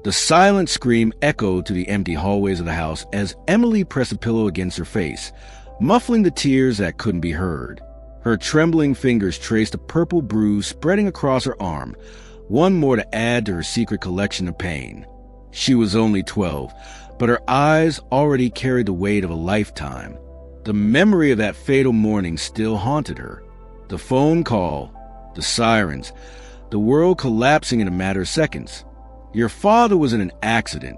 The silent scream echoed to the empty hallways of the house as Emily pressed a pillow against her face, muffling the tears that couldn't be heard. Her trembling fingers traced a purple bruise spreading across her arm, one more to add to her secret collection of pain. She was only 12, but her eyes already carried the weight of a lifetime. The memory of that fatal morning still haunted her. The phone call, the sirens, the world collapsing in a matter of seconds. "Your father was in an accident,"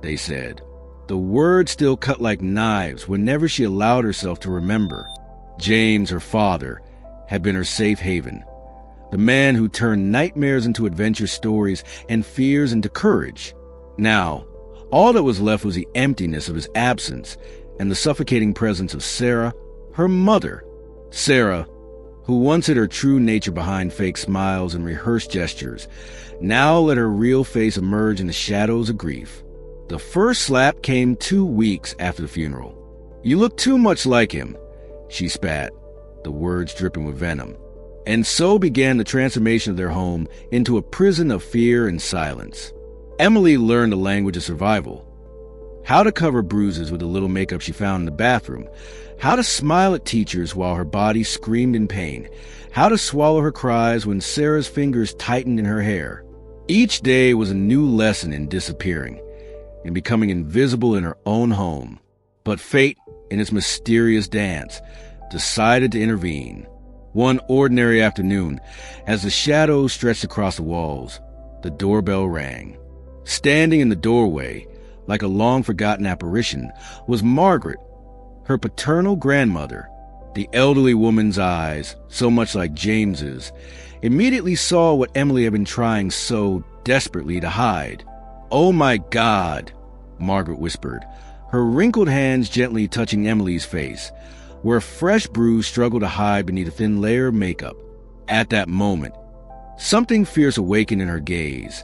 they said. The words still cut like knives whenever she allowed herself to remember. James, her father, had been her safe haven. The man who turned nightmares into adventure stories and fears into courage. Now, all that was left was the emptiness of his absence and the suffocating presence of Sarah, her mother. Sarah, who once hid her true nature behind fake smiles and rehearsed gestures, now let her real face emerge in the shadows of grief. The first slap came 2 weeks after the funeral. "You look too much like him," she spat, the words dripping with venom. And so began the transformation of their home into a prison of fear and silence. Emily learned the language of survival. How to cover bruises with the little makeup she found in the bathroom. How to smile at teachers while her body screamed in pain. How to swallow her cries when Sarah's fingers tightened in her hair. Each day was a new lesson in disappearing, in becoming invisible in her own home. But fate, in its mysterious dance, decided to intervene. One ordinary afternoon, as the shadows stretched across the walls, the doorbell rang. Standing in the doorway, like a long-forgotten apparition, was Margaret, her paternal grandmother. The elderly woman's eyes, so much like James's, immediately saw what Emily had been trying so desperately to hide. "Oh my God," Margaret whispered, her wrinkled hands gently touching Emily's face, where a fresh bruise struggled to hide beneath a thin layer of makeup. At that moment, something fierce awakened in her gaze,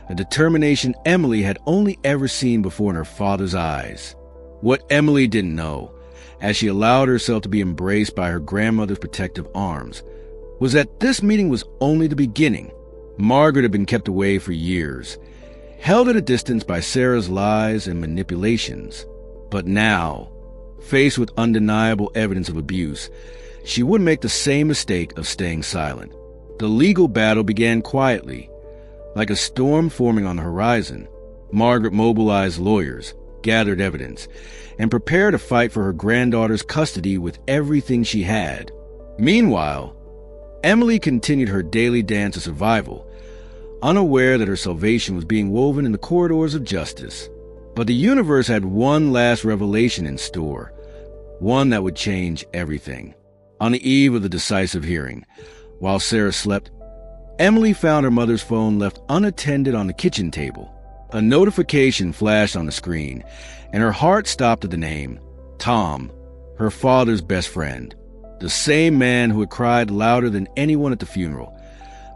a determination Emily had only ever seen before in her father's eyes. What Emily didn't know, as she allowed herself to be embraced by her grandmother's protective arms, was that this meeting was only the beginning. Margaret had been kept away for years, held at a distance by Sarah's lies and manipulations. But now, faced with undeniable evidence of abuse, she wouldn't make the same mistake of staying silent. The legal battle began quietly. Like a storm forming on the horizon, Margaret mobilized lawyers, gathered evidence, and prepared to fight for her granddaughter's custody with everything she had. Meanwhile, Emily continued her daily dance of survival, unaware that her salvation was being woven in the corridors of justice. But the universe had one last revelation in store, one that would change everything. On the eve of the decisive hearing, while Sarah slept, Emily found her mother's phone left unattended on the kitchen table. A notification flashed on the screen, and her heart stopped at the name, Tom, her father's best friend. The same man who had cried louder than anyone at the funeral.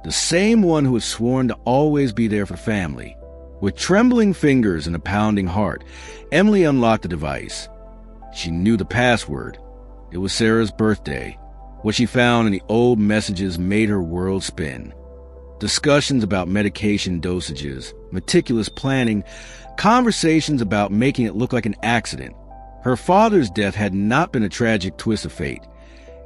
The same one who had sworn to always be there for family. With trembling fingers and a pounding heart, Emily unlocked the device. She knew the password. It was Sarah's birthday. What she found in the old messages made her world spin. Discussions about medication dosages, meticulous planning, conversations about making it look like an accident. Her father's death had not been a tragic twist of fate.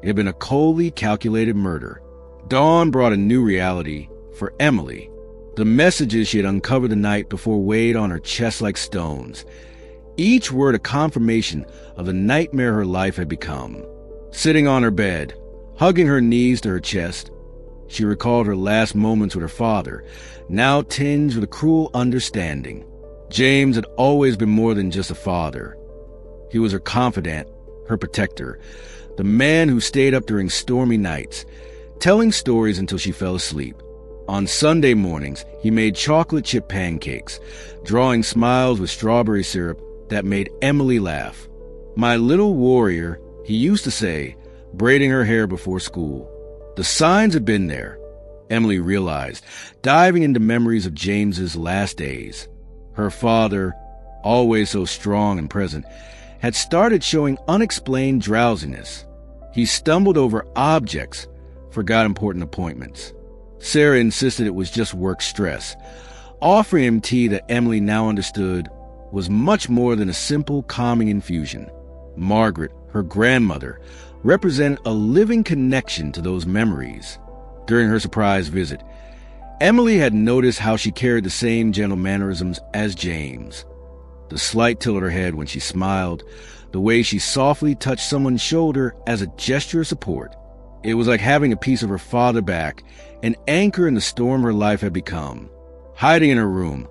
It had been a coldly calculated murder. Dawn brought a new reality for Emily. The messages she had uncovered the night before weighed on her chest like stones. Each word a confirmation of the nightmare her life had become. Sitting on her bed, hugging her knees to her chest, she recalled her last moments with her father, now tinged with a cruel understanding. James had always been more than just a father. He was her confidant, her protector, the man who stayed up during stormy nights, telling stories until she fell asleep. On Sunday mornings, he made chocolate chip pancakes, drawing smiles with strawberry syrup that made Emily laugh. "My little warrior," he used to say, braiding her hair before school. The signs had been there, Emily realized, diving into memories of James's last days. Her father, always so strong and present, had started showing unexplained drowsiness. He stumbled over objects, forgot important appointments. Sarah insisted it was just work stress, offering him tea that Emily now understood was much more than a simple calming infusion. Margaret, her grandmother, represented a living connection to those memories. During her surprise visit, Emily had noticed how she carried the same gentle mannerisms as James. The slight tilt of her head when she smiled, the way she softly touched someone's shoulder as a gesture of support. It was like having a piece of her father back, an anchor in the storm her life had become. Hiding in her room,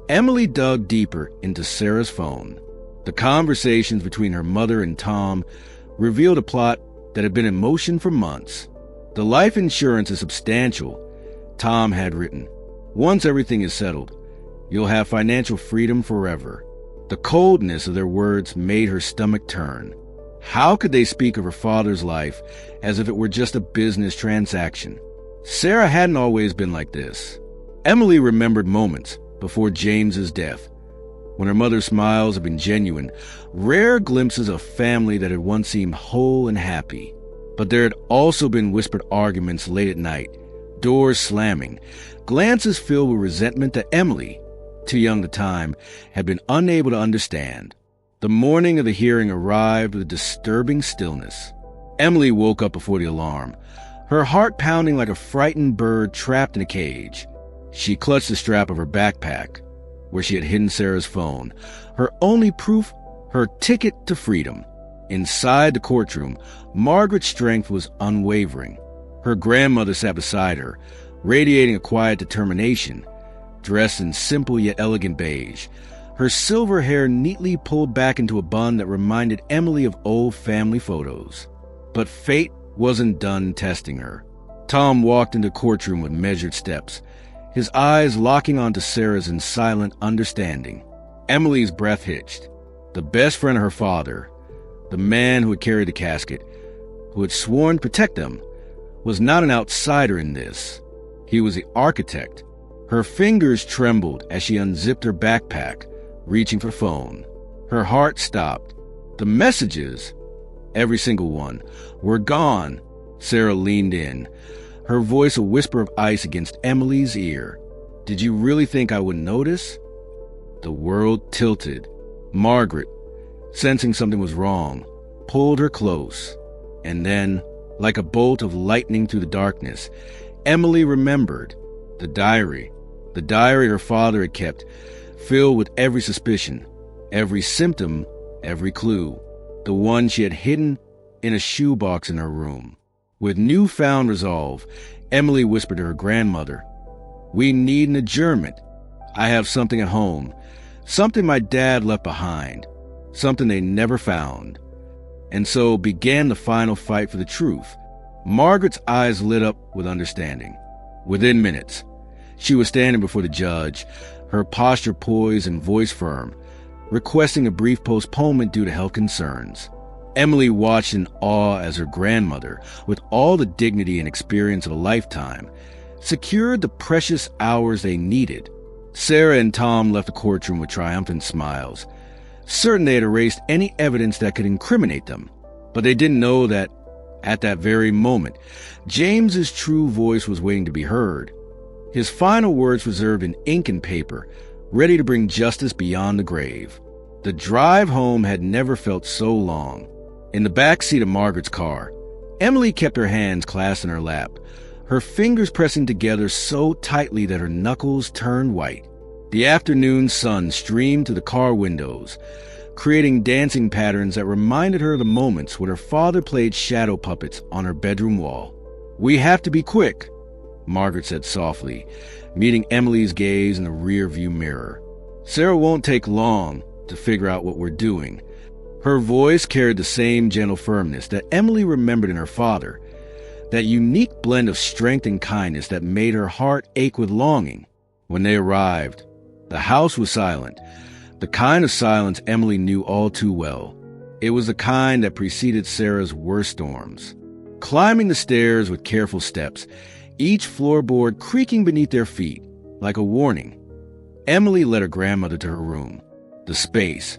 Emily dug deeper into Sarah's phone. The conversations between her mother and Tom revealed a plot that had been in motion for months. The life insurance is substantial, Tom had written. Once everything is settled, you'll have financial freedom forever. The coldness of their words made her stomach turn. How could they speak of her father's life as if it were just a business transaction? Sarah hadn't always been like this. Emily remembered moments before James's death, when her mother's smiles had been genuine, rare glimpses of family that had once seemed whole and happy. But there had also been whispered arguments late at night, doors slamming, glances filled with resentment that Emily, too young at the time, had been unable to understand. The morning of the hearing arrived with a disturbing stillness. Emily woke up before the alarm, her heart pounding like a frightened bird trapped in a cage. She clutched the strap of her backpack, where she had hidden Sarah's phone, her only proof, her ticket to freedom. Inside the courtroom, Margaret's strength was unwavering. Her grandmother sat beside her, radiating a quiet determination, dressed in simple yet elegant beige, her silver hair neatly pulled back into a bun that reminded Emily of old family photos. But fate wasn't done testing her. Tom walked into the courtroom with measured steps, his eyes locking onto Sarah's in silent understanding. Emily's breath hitched. The best friend of her father, the man who had carried the casket, who had sworn to protect them, was not an outsider in this. He was the architect. Her fingers trembled as she unzipped her backpack, reaching for the phone. Her heart stopped. The messages, every single one, were gone. Sarah leaned in, her voice a whisper of ice against Emily's ear. Did you really think I would notice? The world tilted. Margaret, sensing something was wrong, pulled her close. And then, like a bolt of lightning through the darkness, Emily remembered the diary her father had kept, filled with every suspicion, every symptom, every clue, the one she had hidden in a shoebox in her room. With newfound resolve, Emily whispered to her grandmother, "We need an adjournment. I have something at home, something my dad left behind, something they never found." And so began the final fight for the truth. Margaret's eyes lit up with understanding. Within minutes, she was standing before the judge, her posture poised and voice firm, requesting a brief postponement due to health concerns. Emily watched in awe as her grandmother, with all the dignity and experience of a lifetime, secured the precious hours they needed. Sarah and Tom left the courtroom with triumphant smiles, certain they had erased any evidence that could incriminate them. But they didn't know that, at that very moment, James's true voice was waiting to be heard. His final words reserved in ink and paper, ready to bring justice beyond the grave. The drive home had never felt so long. In the back seat of Margaret's car, Emily kept her hands clasped in her lap, her fingers pressing together so tightly that her knuckles turned white. The afternoon sun streamed through the car windows, creating dancing patterns that reminded her of the moments when her father played shadow puppets on her bedroom wall. "We have to be quick," Margaret said softly, meeting Emily's gaze in the rear-view mirror. "Sarah won't take long to figure out what we're doing." Her voice carried the same gentle firmness that Emily remembered in her father, that unique blend of strength and kindness that made her heart ache with longing. When they arrived, the house was silent, the kind of silence Emily knew all too well. It was the kind that preceded Sarah's worst storms. Climbing the stairs with careful steps, each floorboard creaking beneath their feet, like a warning, Emily led her grandmother to her room. The space,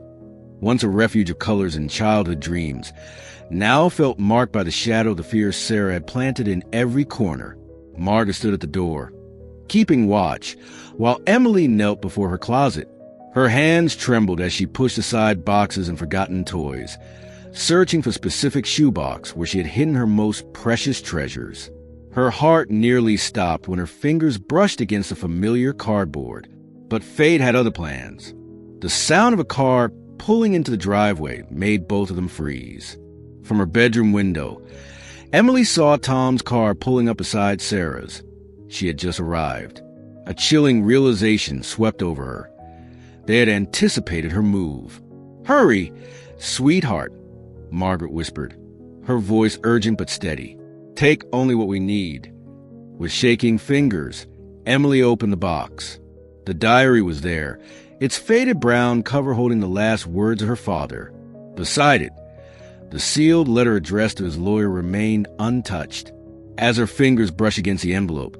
once a refuge of colors and childhood dreams, now felt marked by the shadow of the fear Sarah had planted in every corner. Margaret stood at the door, keeping watch, while Emily knelt before her closet. Her hands trembled as she pushed aside boxes and forgotten toys, searching for specific shoebox where she had hidden her most precious treasures. Her heart nearly stopped when her fingers brushed against a familiar cardboard. But fate had other plans. The sound of a car pulling into the driveway made both of them freeze. From her bedroom window, Emily saw Tom's car pulling up beside Sarah's. She had just arrived. A chilling realization swept over her. They had anticipated her move. "Hurry, sweetheart," Margaret whispered, her voice urgent but steady. "Take only what we need." With shaking fingers, Emily opened the box. The diary was there, its faded brown cover holding the last words of her father. Beside it, the sealed letter addressed to his lawyer remained untouched. As her fingers brushed against the envelope,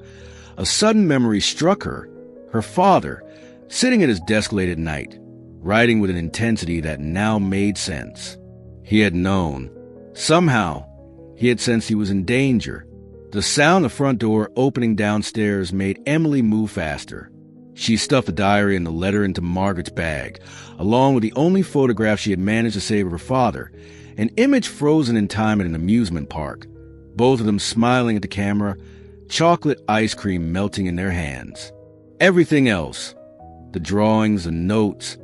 a sudden memory struck her. Her father, sitting at his desk late at night, writing with an intensity that now made sense. He had known. Somehow, he had sensed he was in danger. The sound of the front door opening downstairs made Emily move faster. She stuffed the diary and the letter into Margaret's bag, along with the only photograph she had managed to save of her father, an image frozen in time at an amusement park, both of them smiling at the camera, chocolate ice cream melting in their hands. Everything else, the drawings, the notes,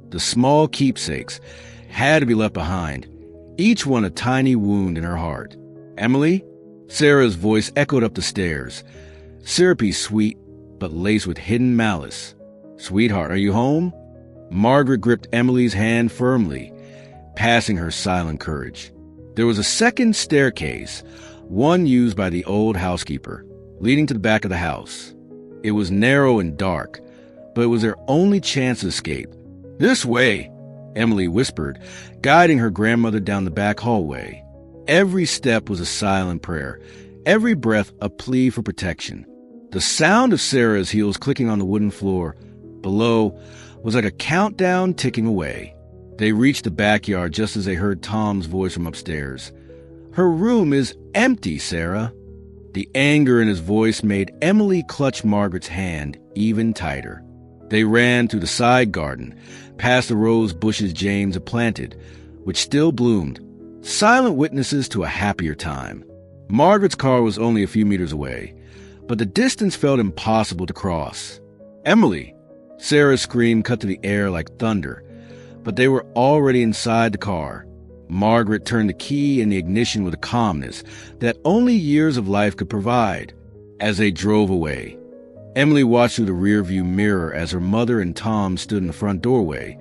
the small keepsakes, had to be left behind, each one a tiny wound in her heart. "Emily?" Sarah's voice echoed up the stairs, syrupy sweet, but laced with hidden malice. "Sweetheart, are you home?" Margaret gripped Emily's hand firmly, passing her silent courage. There was a second staircase, one used by the old housekeeper, leading to the back of the house. It was narrow and dark, but it was their only chance to escape. "This way," Emily whispered, guiding her grandmother down the back hallway. Every step was a silent prayer, every breath a plea for protection. The sound of Sarah's heels clicking on the wooden floor below was like a countdown ticking away. They reached the backyard just as they heard Tom's voice from upstairs. "Her room is empty, Sarah." The anger in his voice made Emily clutch Margaret's hand even tighter. They ran through the side garden, past the rose bushes James had planted, which still bloomed, silent witnesses to a happier time. Margaret's car was only a few meters away, but the distance felt impossible to cross. "Emily!" Sarah's scream cut to the air like thunder, but they were already inside the car. Margaret turned the key in the ignition with a calmness that only years of life could provide. As they drove away, Emily watched through the rearview mirror as her mother and Tom stood in the front doorway,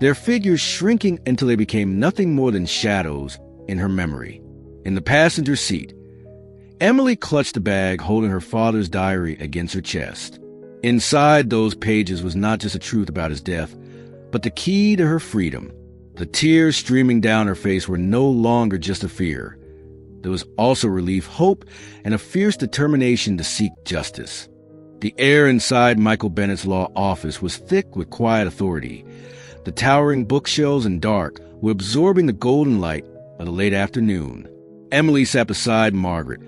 their figures shrinking until they became nothing more than shadows in her memory. In the passenger seat, Emily clutched the bag holding her father's diary against her chest. Inside those pages was not just the truth about his death, but the key to her freedom. The tears streaming down her face were no longer just a fear. There was also relief, hope, and a fierce determination to seek justice. The air inside Michael Bennett's law office was thick with quiet authority. The towering bookshelves and dark were absorbing the golden light of the late afternoon. Emily sat beside Margaret,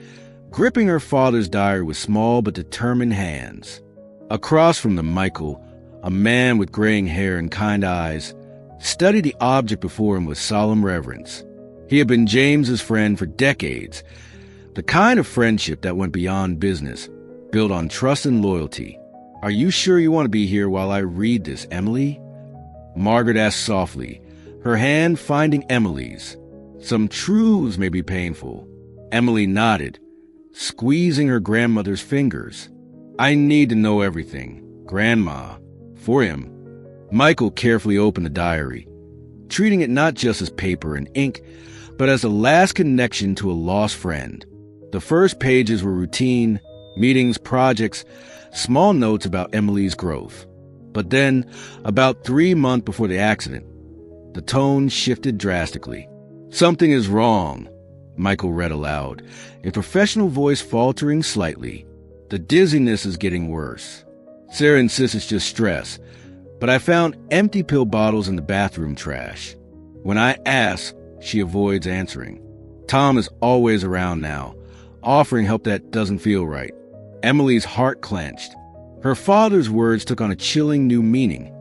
gripping her father's diary with small but determined hands. Across from them, Michael, a man with graying hair and kind eyes, studied the object before him with solemn reverence. He had been James's friend for decades, the kind of friendship that went beyond business, built on trust and loyalty. "Are you sure you want to be here while I read this, Emily?" Margaret asked softly, her hand finding Emily's. "Some truths may be painful." Emily nodded, squeezing her grandmother's fingers. "I need to know everything, Grandma, for him." Michael carefully opened the diary, treating it not just as paper and ink, but as a last connection to a lost friend. The first pages were routine, meetings, projects, small notes about Emily's growth. But then, about 3 months before the accident, the tone shifted drastically. "Something is wrong," Michael read aloud, a professional voice faltering slightly. "The dizziness is getting worse. Sarah insists it's just stress, but I found empty pill bottles in the bathroom trash. When I ask, she avoids answering. Tom is always around now, offering help that doesn't feel right." Emily's heart clenched. Her father's words took on a chilling new meaning.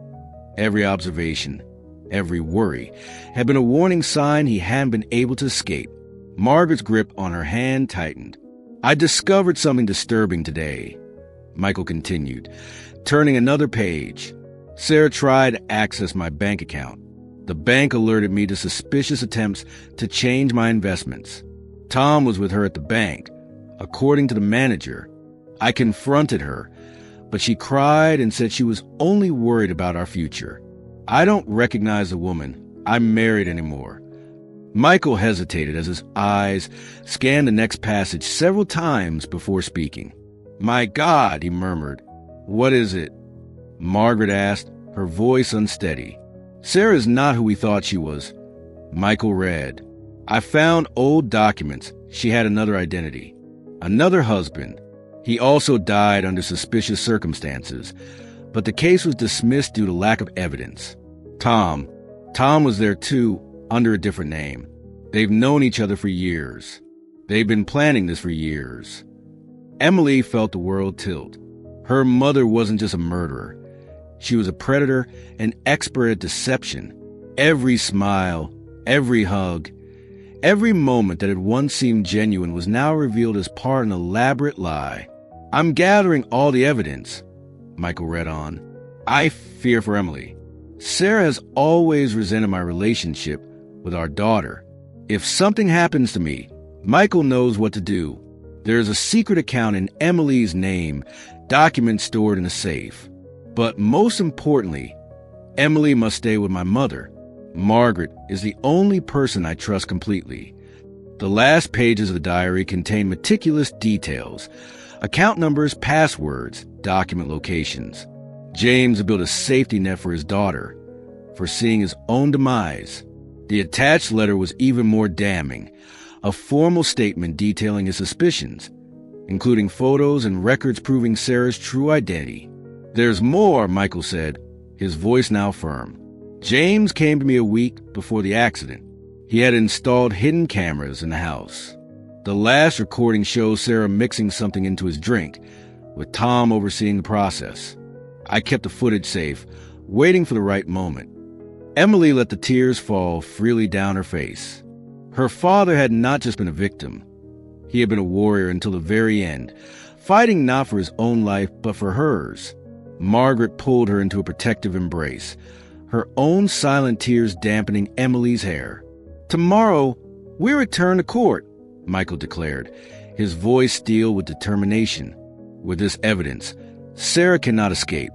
Every observation, every worry, had been a warning sign he hadn't been able to escape. Margaret's grip on her hand tightened. "I discovered something disturbing today," Michael continued, turning another page. "Sarah tried to access my bank account. The bank alerted me to suspicious attempts to change my investments. Tom was with her at the bank. According to the manager, I confronted her, but she cried and said she was only worried about our future. I don't recognize the woman I'm married anymore." Michael hesitated as his eyes scanned the next passage several times before speaking. "My God," he murmured. "What is it?" Margaret asked, her voice unsteady. "Sarah's not who we thought she was." Michael read, "I found old documents. She had another identity. Another husband. He also died under suspicious circumstances, but the case was dismissed due to lack of evidence. Tom was there too, under a different name. They've known each other for years. They've been planning this for years." Emily felt the world tilt. Her mother wasn't just a murderer. She was a predator, an expert at deception. Every smile, every hug, every moment that had once seemed genuine was now revealed as part of an elaborate lie. "I'm gathering all the evidence," Michael read on. "I fear for Emily. Sarah has always resented my relationship with our daughter. If something happens to me, Michael knows what to do. There is a secret account in Emily's name, documents stored in a safe. But most importantly, Emily must stay with my mother. Margaret is the only person I trust completely." The last pages of the diary contain meticulous details, account numbers, passwords, document locations. James had built a safety net for his daughter, foreseeing his own demise. The attached letter was even more damning, a formal statement detailing his suspicions, including photos and records proving Sarah's true identity. "There's more," Michael said, his voice now firm. "James came to me a week before the accident. He had installed hidden cameras in the house. The last recording shows Sarah mixing something into his drink, with Tom overseeing the process. I kept the footage safe, waiting for the right moment." Emily let the tears fall freely down her face. Her father had not just been a victim. He had been a warrior until the very end, fighting not for his own life, but for hers. Margaret pulled her into a protective embrace, her own silent tears dampening Emily's hair. "Tomorrow, we return to court," Michael declared, his voice steel with determination. "With this evidence, Sarah cannot escape.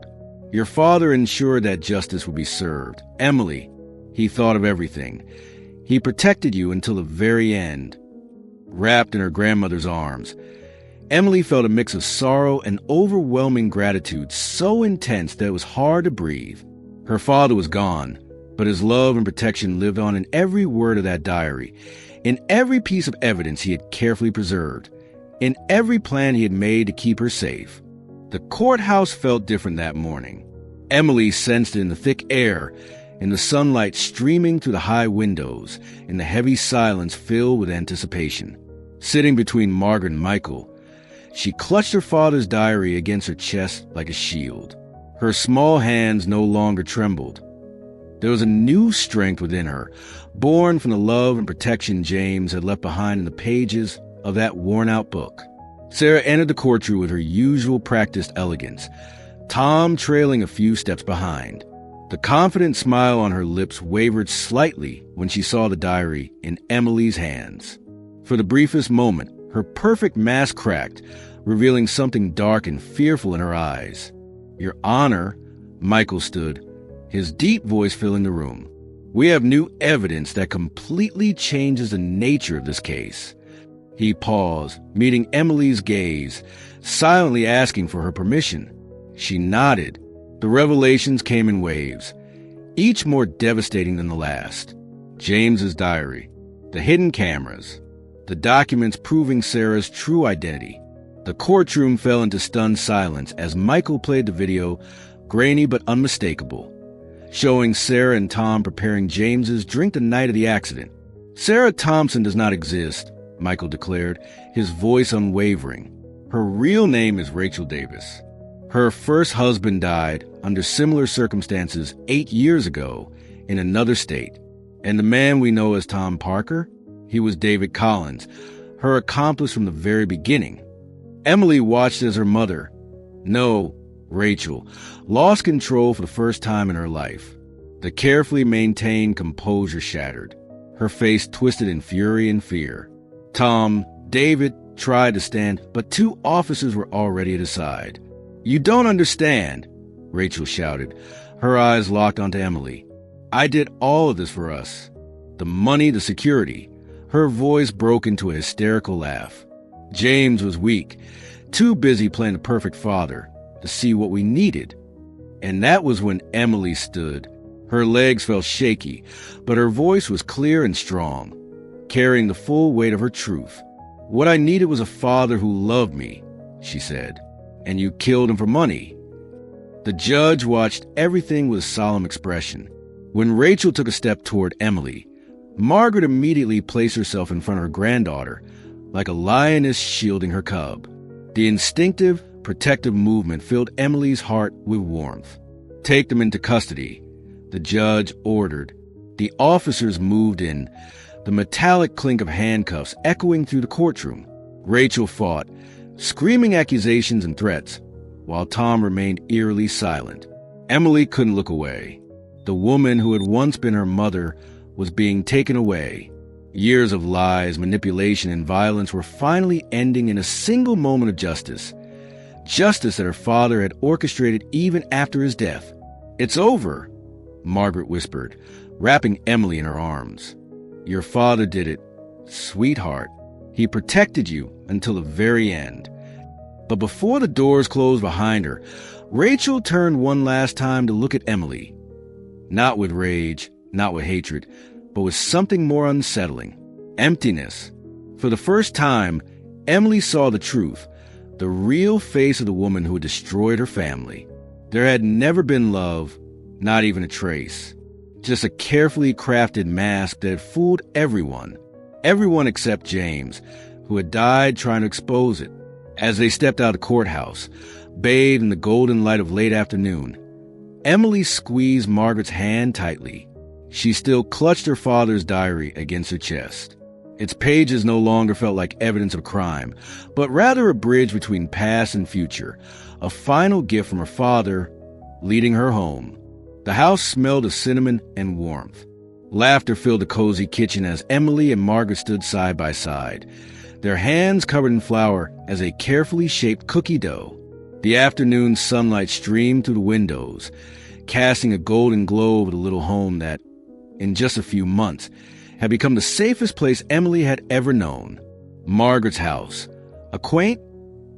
Your father ensured that justice would be served. Emily, he thought of everything. He protected you until the very end." Wrapped in her grandmother's arms, Emily felt a mix of sorrow and overwhelming gratitude so intense that it was hard to breathe. Her father was gone, but his love and protection lived on in every word of that diary, in every piece of evidence he had carefully preserved, in every plan he had made to keep her safe. The courthouse felt different that morning. Emily sensed it in the thick air, in the sunlight streaming through the high windows, in the heavy silence filled with anticipation. Sitting between Margaret and Michael, she clutched her father's diary against her chest like a shield. Her small hands no longer trembled. There was a new strength within her, born from the love and protection James had left behind in the pages of that worn-out book. Sarah entered the courtroom with her usual practiced elegance, Tom trailing a few steps behind. The confident smile on her lips wavered slightly when she saw the diary in Emily's hands. For the briefest moment, her perfect mask cracked, revealing something dark and fearful in her eyes. "Your Honor," Michael stood, his deep voice filling the room. "We have new evidence that completely changes the nature of this case." He paused, meeting Emily's gaze, silently asking for her permission. She nodded. The revelations came in waves, each more devastating than the last. James's diary, the hidden cameras, the documents proving Sarah's true identity. The courtroom fell into stunned silence as Michael played the video, grainy but unmistakable, showing Sarah and Tom preparing James's drink the night of the accident. "Sarah Thompson does not exist," Michael declared, his voice unwavering. "Her real name is Rachel Davis. Her first husband died under similar circumstances 8 years ago in another state. And the man we know as Tom Parker, he was David Collins, her accomplice from the very beginning. Emily watched as her mother, no, Rachel, lost control for the first time in her life. The carefully maintained composure shattered, her face twisted in fury and fear. Tom, David, tried to stand, but 2 officers were already at his side. "You don't understand," Rachel shouted, her eyes locked onto Emily. "I did all of this for us. The money, the security." Her voice broke into a hysterical laugh. James was weak, too busy playing the perfect father to see what we needed. And that was when Emily stood. Her legs felt shaky, but her voice was clear and strong, carrying the full weight of her truth. "What I needed was a father who loved me," she said. "And you killed him for money." The judge watched everything with a solemn expression. When Rachel took a step toward Emily, Margaret immediately placed herself in front of her granddaughter, like a lioness shielding her cub. The instinctive, protective movement filled Emily's heart with warmth. "Take them into custody," the judge ordered. The officers moved in, the metallic clink of handcuffs echoing through the courtroom. Rachel fought, screaming accusations and threats, while Tom remained eerily silent. Emily couldn't look away. The woman who had once been her mother was being taken away. Years of lies, manipulation, and violence were finally ending in a single moment of justice. Justice that her father had orchestrated even after his death. "It's over," Margaret whispered, wrapping Emily in her arms. "Your father did it, sweetheart. He protected you until the very end." But before the doors closed behind her, Rachel turned one last time to look at Emily. Not with rage, not with hatred, but with something more unsettling. Emptiness. For the first time, Emily saw the truth, the real face of the woman who had destroyed her family. There had never been love, not even a trace. Just a carefully crafted mask that had fooled everyone. Everyone except James, who had died trying to expose it. As they stepped out of the courthouse, bathed in the golden light of late afternoon, Emily squeezed Margaret's hand tightly. She still clutched her father's diary against her chest. Its pages no longer felt like evidence of crime, but rather a bridge between past and future, a final gift from her father, leading her home. The house smelled of cinnamon and warmth. Laughter filled the cozy kitchen as Emily and Margaret stood side by side, their hands covered in flour as a carefully shaped cookie dough. The afternoon sunlight streamed through the windows, casting a golden glow over the little home that, in just a few months, had become the safest place Emily had ever known. Margaret's house, a quaint,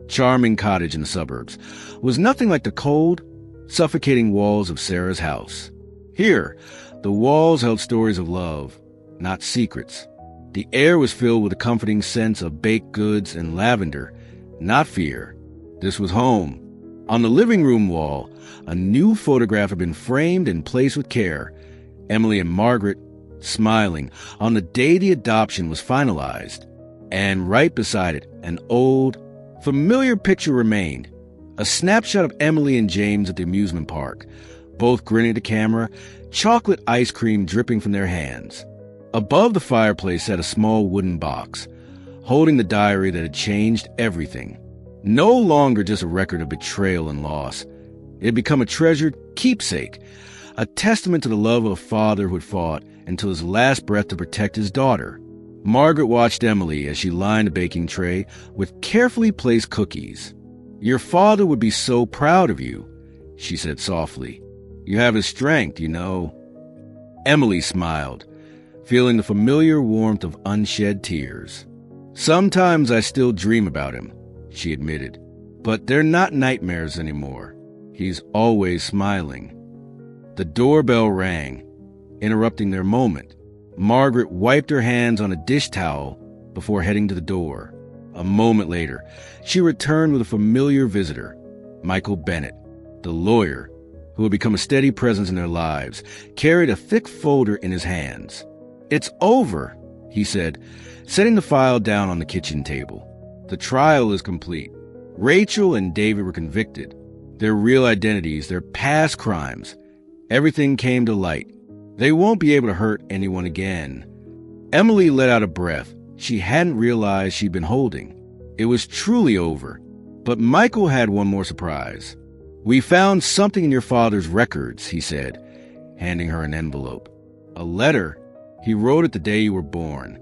charming cottage in the suburbs, was nothing like the cold, suffocating walls of Sarah's house. Here, the walls held stories of love, not secrets. The air was filled with a comforting sense of baked goods and lavender, not fear. This was home. On the living room wall, a new photograph had been framed and placed with care. Emily and Margaret, smiling, on the day the adoption was finalized. And right beside it, an old, familiar picture remained. A snapshot of Emily and James at the amusement park, both grinning at the camera, chocolate ice cream dripping from their hands. Above the fireplace sat a small wooden box, holding the diary that had changed everything. No longer just a record of betrayal and loss. It had become a treasured keepsake, a testament to the love of a father who had fought until his last breath to protect his daughter. Margaret watched Emily as she lined the baking tray with carefully placed cookies. "Your father would be so proud of you," she said softly. "You have his strength, you know." Emily smiled, feeling the familiar warmth of unshed tears. "Sometimes I still dream about him," she admitted, "but they're not nightmares anymore. He's always smiling." The doorbell rang, interrupting their moment. Margaret wiped her hands on a dish towel before heading to the door. A moment later, she returned with a familiar visitor, Michael Bennett, the lawyer, who had become a steady presence in their lives, carried a thick folder in his hands. "It's over," he said, setting the file down on the kitchen table. "The trial is complete. Rachel and David were convicted. their real identities, their past crimes. Everything came to light. They won't be able to hurt anyone again. Emily let out a breath she hadn't realized she'd been holding. It was truly over. But Michael had one more surprise. "We found something in your father's records," he said, handing her an envelope. "A letter. He wrote it the day you were born."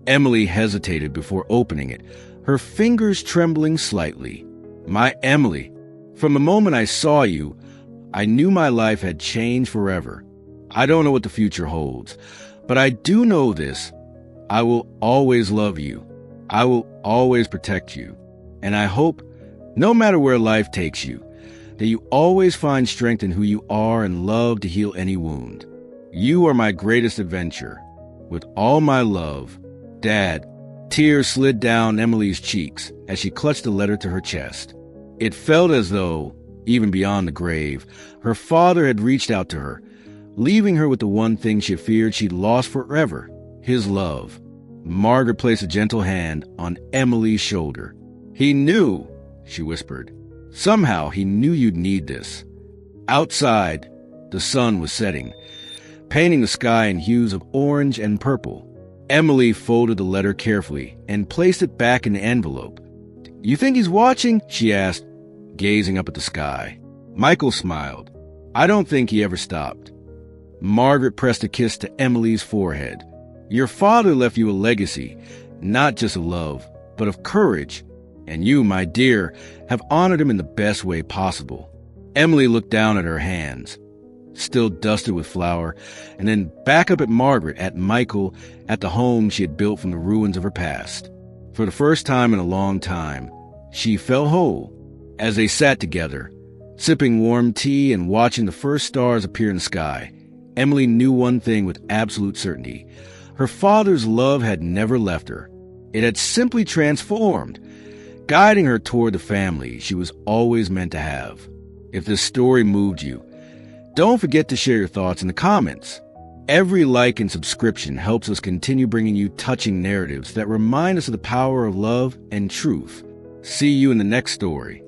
Emily hesitated before opening it, her fingers trembling slightly. "My Emily, from the moment I saw you, I knew my life had changed forever. I don't know what the future holds, but I do know this. I will always love you. I will always protect you. And I hope, no matter where life takes you, that you always find strength in who you are and love to heal any wound. You are my greatest adventure. With all my love, Dad." Tears slid down Emily's cheeks as she clutched the letter to her chest. It felt as though, even beyond the grave, her father had reached out to her, leaving her with the one thing she feared she'd lost forever, his love. Margaret placed a gentle hand on Emily's shoulder. "He knew," she whispered. "Somehow he knew you'd need this." Outside, the sun was setting, painting the sky in hues of orange and purple. Emily folded the letter carefully and placed it back in the envelope. "You think he's watching?" she asked, gazing up at the sky. Michael smiled. "I don't think he ever stopped." Margaret pressed a kiss to Emily's forehead. "Your father left you a legacy, not just of love, but of courage. And you, my dear, have honored him in the best way possible." Emily looked down at her hands, still dusted with flour, and then back up at Margaret, at Michael, at the home she had built from the ruins of her past. For the first time in a long time, she felt whole. As they sat together, sipping warm tea and watching the first stars appear in the sky, Emily knew one thing with absolute certainty. Her father's love had never left her. It had simply transformed, guiding her toward the family she was always meant to have. If this story moved you, don't forget to share your thoughts in the comments. Every like and subscription helps us continue bringing you touching narratives that remind us of the power of love and truth. See you in the next story.